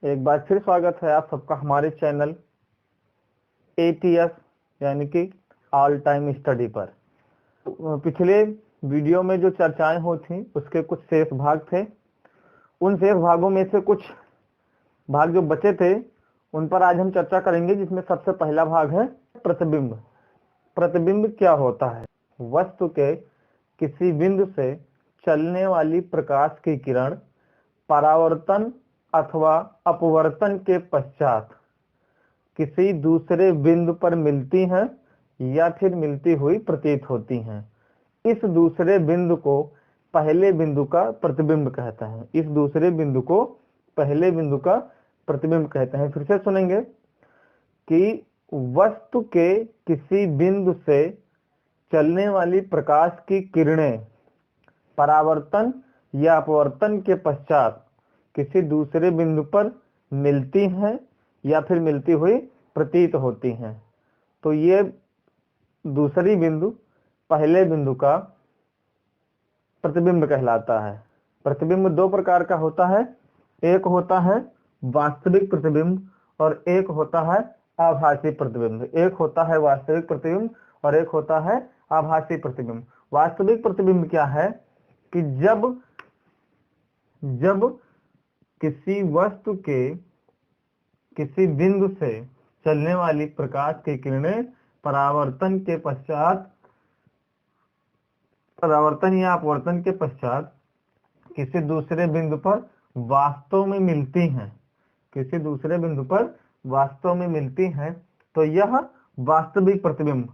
एक बार फिर स्वागत है आप सबका हमारे चैनल ATS यानी कि ऑल टाइम स्टडी पर। पिछले वीडियो में जो चर्चाएं हो थी उसके कुछ शेष भाग थे। उन शेष भागों में से कुछ भाग जो बचे थे उन पर आज हम चर्चा करेंगे, जिसमें सबसे पहला भाग है प्रतिबिंब। प्रतिबिंब क्या होता है? वस्तु के किसी बिंदु से चलने वाली प्रकाश की किरण परावर्तन अथवा अपवर्तन के पश्चात किसी दूसरे बिंदु पर मिलती हैं या फिर मिलती हुई प्रतीत होती हैं। इस दूसरे बिंदु को पहले बिंदु का प्रतिबिंब कहते हैं। इस दूसरे बिंदु को पहले बिंदु का प्रतिबिंब कहते हैं। फिर से सुनेंगे कि वस्तु के किसी बिंदु से चलने वाली प्रकाश की किरणें परावर्तन या अपवर्तन के पश्चात किसी दूसरे बिंदु पर मिलती हैं या फिर मिलती हुई प्रतीत होती हैं। तो ये दूसरी बिंदु पहले बिंदु का प्रतिबिंब कहलाता है। प्रतिबिंब दो प्रकार का होता है, एक होता है वास्तविक प्रतिबिंब और एक होता है आभासी प्रतिबिंब। एक होता है वास्तविक प्रतिबिंब और एक होता है आभासी प्रतिबिंब। वास्तविक प्रतिबिंब क्या है कि जब किसी वस्तु के किसी बिंदु से चलने वाली प्रकाश की किरणें परावर्तन या अपवर्तन के पश्चात किसी दूसरे बिंदु पर वास्तव में मिलती हैं, किसी दूसरे बिंदु पर वास्तव में मिलती हैं, तो यह वास्तविक प्रतिबिंब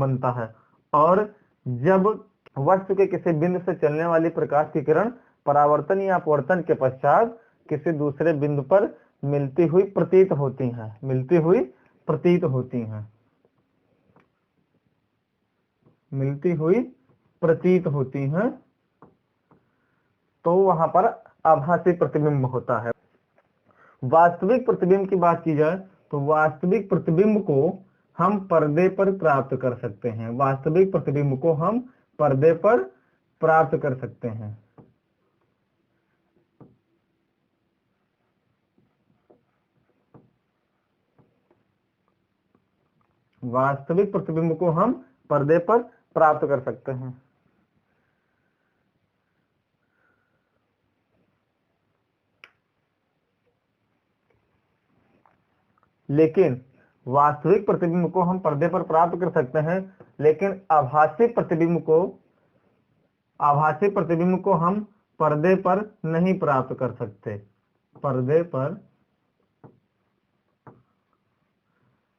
बनता है। और जब वस्तु के किसी बिंदु से चलने वाली प्रकाश की किरण परावर्तन या अपवर्तन के पश्चात किसी दूसरे बिंदु पर मिलती हुई प्रतीत होती हैं, तो वहां पर आभासी प्रतिबिंब होता है। वास्तविक प्रतिबिंब की बात की जाए तो वास्तविक प्रतिबिंब को हम पर्दे पर प्राप्त कर सकते हैं। वास्तविक प्रतिबिंब को हम पर्दे पर प्राप्त कर सकते हैं। वास्तविक प्रतिबिंब को हम पर्दे पर प्राप्त कर सकते हैं। लेकिन वास्तविक प्रतिबिंब को हम पर्दे पर प्राप्त कर सकते हैं, लेकिन आभासी प्रतिबिंब को हम पर्दे पर नहीं प्राप्त कर सकते। पर्दे पर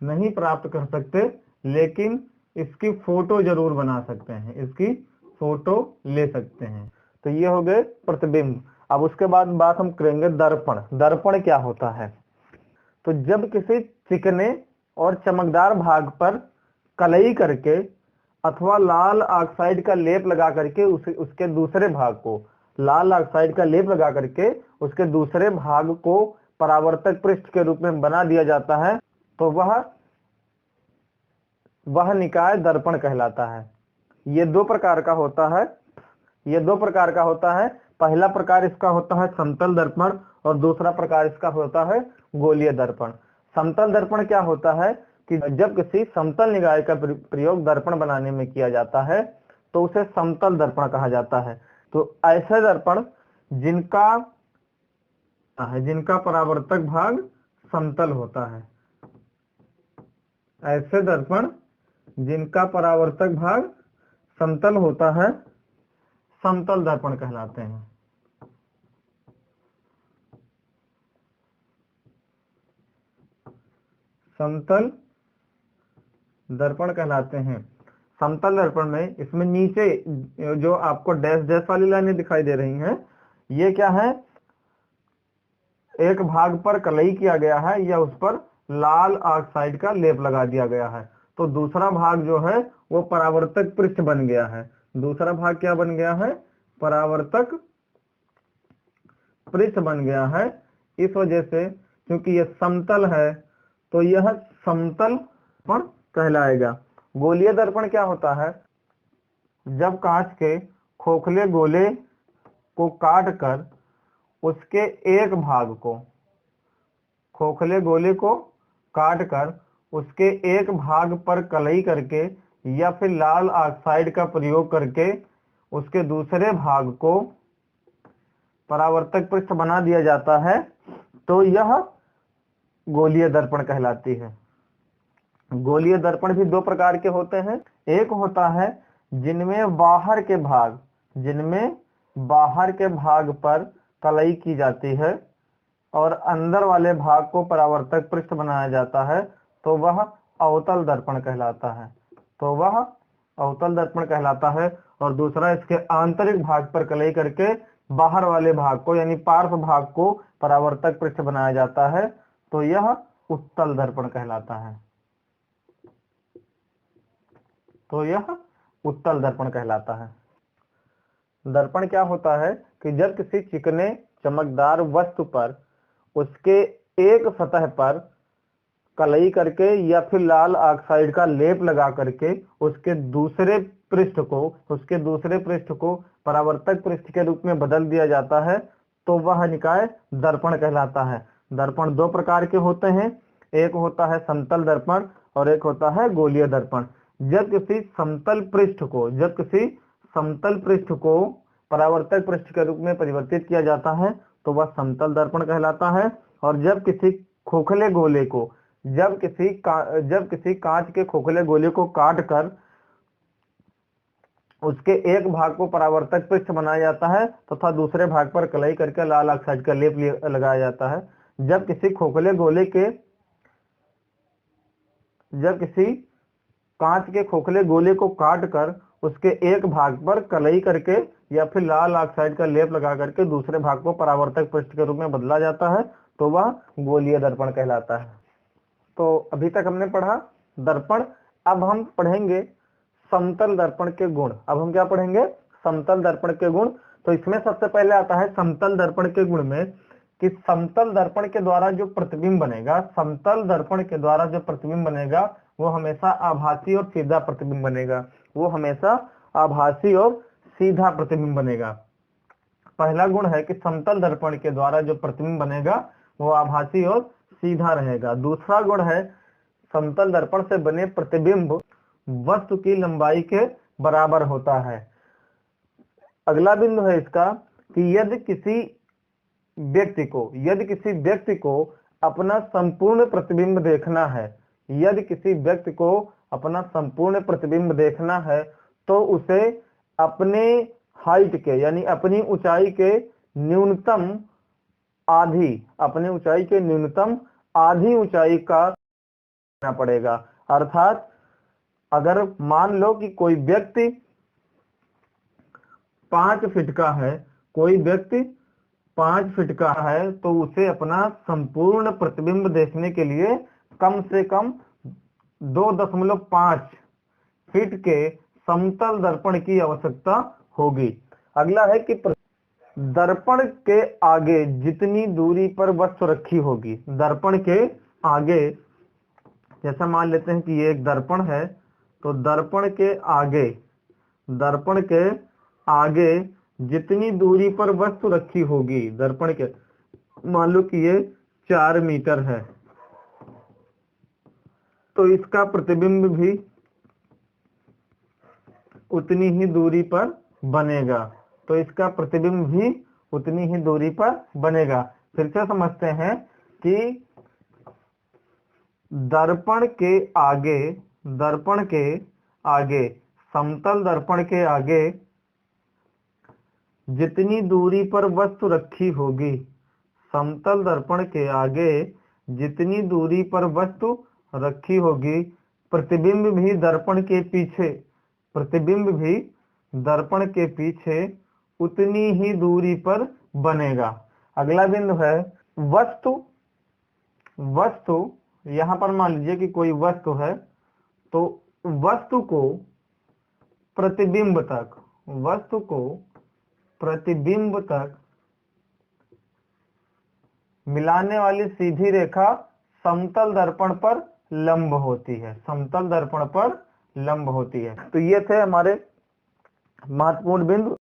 नहीं प्राप्त कर सकते, लेकिन इसकी फोटो जरूर बना सकते हैं, इसकी फोटो ले सकते हैं। तो ये हो गए प्रतिबिंब। अब उसके बाद बात हम करेंगे दर्पण। दर्पण क्या होता है? तो जब किसी चिकने और चमकदार भाग पर कलई करके अथवा लाल ऑक्साइड का लेप लगा करके उसके दूसरे भाग को परावर्तक पृष्ठ के रूप में बना दिया जाता है, तो वह निकाय दर्पण कहलाता है। ये दो प्रकार का होता है। पहला प्रकार इसका होता है समतल दर्पण और दूसरा प्रकार इसका होता है गोलीय दर्पण। समतल दर्पण क्या होता है कि जब किसी समतल निकाय का प्रयोग दर्पण बनाने में किया जाता है तो उसे समतल दर्पण कहा जाता है। तो ऐसे दर्पण जिनका परावर्तक भाग समतल होता है, ऐसे दर्पण जिनका परावर्तक भाग समतल होता है, समतल दर्पण कहलाते हैं। समतल दर्पण कहलाते हैं। समतल दर्पण में इसमें नीचे जो आपको डैश डैश वाली लाइनें दिखाई दे रही हैं, ये क्या है? एक भाग पर कलई किया गया है या उस पर लाल ऑक्साइड का लेप लगा दिया गया है, तो दूसरा भाग जो है वो परावर्तक पृष्ठ बन गया है। दूसरा भाग क्या बन गया है? परावर्तक पृष्ठ बन गया है। इस वजह से क्योंकि ये समतल है तो यह समतल दर्पण कहलाएगा। गोलीय दर्पण क्या होता है? जब कांच के खोखले गोले को काट कर उसके एक भाग को, खोखले गोले को काट कर उसके एक भाग पर कलई करके या फिर लाल ऑक्साइड का प्रयोग करके उसके दूसरे भाग को परावर्तक पृष्ठ बना दिया जाता है, तो यह गोलीय दर्पण कहलाती है। गोलीय दर्पण भी दो प्रकार के होते हैं। एक होता है जिनमें बाहर के भाग पर कलई की जाती है और अंदर वाले भाग को परावर्तक पृष्ठ बनाया जाता है, तो वह अवतल दर्पण कहलाता है। और दूसरा इसके आंतरिक भाग पर कलई करके बाहर वाले भाग को यानी पार्श्व भाग को परावर्तक पृष्ठ बनाया जाता है, तो यह उत्तल दर्पण कहलाता है। दर्पण क्या होता है कि जब किसी चिकने चमकदार वस्तु पर उसके एक सतह पर कलई करके या फिर लाल ऑक्साइड का लेप लगा करके उसके दूसरे पृष्ठ को परावर्तक पृष्ठ के रूप में बदल दिया जाता है, तो वह निकाय दर्पण कहलाता है। दर्पण दो प्रकार के होते हैं, एक होता है समतल दर्पण और एक होता है गोलीय दर्पण। जब किसी समतल पृष्ठ को परावर्तक पृष्ठ के रूप में परिवर्तित किया जाता है तो वह समतल दर्पण कहलाता है। और जब किसी कांच के खोखले गोले को काट कर उसके एक भाग को परावर्तक पृष्ठ बनाया जाता है तथा दूसरे भाग पर कलई करके लाल ऑक्साइड का लेप लगाया जाता है। जब किसी कांच के खोखले गोले को काट कर उसके एक भाग पर कलई करके या फिर लाल ऑक्साइड का लेप लगा करके दूसरे भाग को परावर्तक पृष्ठ के रूप में बदला जाता है, तो वह गोलीय दर्पण कहलाता है। तो अभी तक हमने पढ़ा दर्पण। अब हम पढ़ेंगे समतल दर्पण के गुण। अब हम क्या पढ़ेंगे? समतल दर्पण के गुण। तो इसमें सबसे पहले आता है समतल दर्पण के गुण में कि समतल दर्पण के द्वारा जो प्रतिबिंब बनेगा वो हमेशा आभासी और सीधा प्रतिबिंब बनेगा। पहला गुण है कि समतल दर्पण के द्वारा जो प्रतिबिंब बनेगा वो आभासी और सीधा रहेगा। दूसरा गुण है समतल दर्पण से बने प्रतिबिंब वस्तु की लंबाई के बराबर होता है। अगला बिंदु है इसका कि यदि किसी व्यक्ति को अपना संपूर्ण प्रतिबिंब देखना है तो उसे अपने हाइट के यानी अपनी ऊंचाई के न्यूनतम आधी ऊंचाई का करना पड़ेगा। अर्थात अगर मान लो कि कोई व्यक्ति 5 फीट का है तो उसे अपना संपूर्ण प्रतिबिंब देखने के लिए कम से कम 2.5 फीट के समतल दर्पण की आवश्यकता होगी। अगला है कि दर्पण के आगे जितनी दूरी पर वस्तु रखी होगी, दर्पण के आगे, जैसा मान लेते हैं कि ये एक दर्पण है, तो दर्पण के आगे जितनी दूरी पर वस्तु रखी होगी, दर्पण के, मान लो कि ये 4 मीटर है, तो इसका प्रतिबिंब भी उतनी ही दूरी पर बनेगा। फिर से समझते हैं कि दर्पण के आगे समतल दर्पण के आगे जितनी दूरी पर वस्तु रखी होगी, समतल दर्पण के आगे जितनी दूरी पर वस्तु रखी होगी, प्रतिबिंब भी दर्पण के पीछे उतनी ही दूरी पर बनेगा। अगला बिंदु है वस्तु। यहाँ पर मान लीजिए कि कोई वस्तु है, तो वस्तु को प्रतिबिंब तक मिलाने वाली सीधी रेखा समतल दर्पण पर लंब होती है। तो ये थे हमारे महत्वपूर्ण बिंदु।